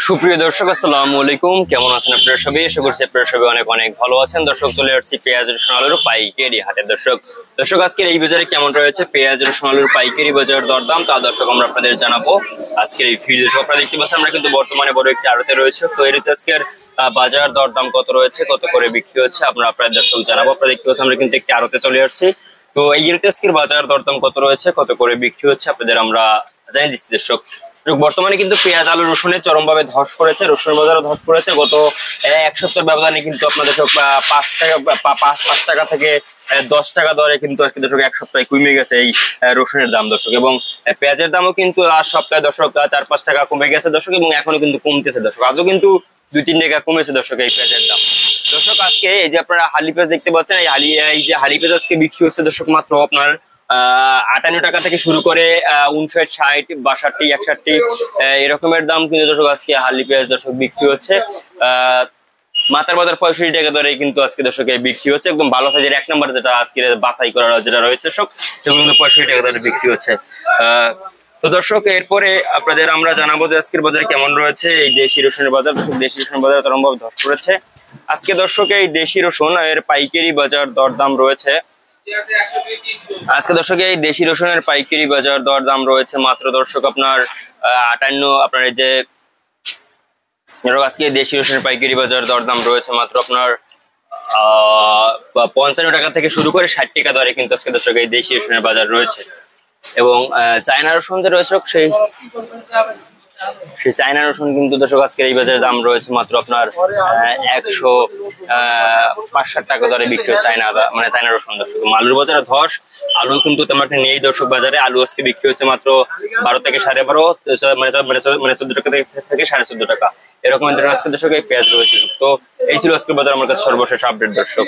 সুপ্রিয় দর্শক, আসসালামু আলাইকুম। কেমন আছেন আপনারা সবাই? আশা করছি আপনারা সবাই অনেক অনেক ভালো আছেন। দর্শক, চলে আসছি পেঁয়াজ রসুন আলুর পাইকারি হাটের। দর্শক আজকের এই বাজারে কেমন রয়েছে পেঁয়াজ রসুন আলুর পাইকারি বাজার দরদাম, তা দর্শক আমরা আপনাদের জানাবো আজকের এই ভিডিও। আপনারা দেখতে পাচ্ছেন আমরা কিন্তু বর্তমানে বড় একটি আড়তে রয়েছে। তো এর আজকের বাজার দরদাম কত রয়েছে, কত করে বিক্রি হচ্ছে আমরা আপনাদের দর্শক জানাবো। আপনারা দেখতে পাচ্ছেন আমরা কিন্তু একটি আড়তে চলে আসছি। তো এই আজকের বাজার দরদাম কত রয়েছে, কত করে বিক্রি হচ্ছে আপনাদের আমরা জানিয়ে দিচ্ছি। দর্শক, বর্তমানে কিন্তু পেঁয়াজ আলু রসুনের চরম ভাবে ধস করেছে, রসুনের বাজারও ধস করেছে। গত এক সপ্তাহের ব্যবধানে কিন্তু আপনাদের সব 5 টাকা থেকে 10 টাকা দরে কিন্তু আজকে দর্শক এক সপ্তাহে কমে গেছে এই রসুনের দাম দর্শক। এবং পেঁয়াজের দামও কিন্তু আর সপ্তাহে দর্শক 4-5 টাকা কমে গেছে দর্শক, এবং এখনো কিন্তু কমতেছে দর্শক। আজও কিন্তু 2-3 টাকা কমেছে দর্শক এই পেঁয়াজের দাম। দর্শক আজকে এই যে আপনারা হালি পেঁয়াজ দেখতে পাচ্ছেন, এই যে হালি পেঁয়াজ আজকে বিক্রি হচ্ছে দর্শক মাত্র আপনার 58 টাকা থেকে শুরু করে 59, 60, 62, 61 এরকমের দাম কিন্তু দর্শক আজকে হালি পেঁয়াজ দর্শক বিক্রি হচ্ছে। মাথার বাজার 65 টাকা দরে কিন্তু আজকে দর্শক বিক্রি হচ্ছে। একদম ভালো সাইজের 1 নম্বর যেটা আজকে বাছাই করা যেটা রয়েছে সব, সেগুলো কিন্তু 65 টাকা দরে বিক্রি হচ্ছে। তো দর্শক, এরপরে আপনাদের আমরা জানাবো যে আজকের বাজারে কেমন রয়েছে এই দেশি রসুনের বাজার। দর্শক, দেশি রসুন বাজার চরমভাবে ধস করেছে আজকে দর্শক। এই দেশি রসুন এর পাইকারি বাজার দরদাম রয়েছে আজকে দর্শক। এই দেশি রসুনের পাইকারি বাজার দরদাম রয়েছে মাত্র দর্শক আপনার 58। আপনার এই যে আজকে দেশি রসুনের পাইকারি বাজার দরদাম রয়েছে মাত্র আপনার 55 টাকা থেকে শুরু করে 60 টাকা দরে কিন্তু আজকে দর্শক এই দেশি রসুনের বাজার রয়েছে। এবং চায়না রসুন যে রয়েছে সেই চায়না রসুন কিন্তু দর্শক আজকের এই বাজারের দাম রয়েছে মাত্র আপনার 105-160 টাকা দরে বিক্রি হচ্ছে চায়না রসুন দর্শক। আলুর বাজারে ধস, আলু কিন্তু তেমন একটা নেই দর্শক বাজারে। আলু আজকে বিক্রি হচ্ছে মাত্র 12 থেকে 12.5, মানে 14 টাকা থেকে 14.5 টাকা এরকম আজকে দর্শক এই পেঁয়াজ রয়েছে। তো এই ছিল আজকের বাজার আমার কাছে সর্বশেষ আপডেট দর্শক।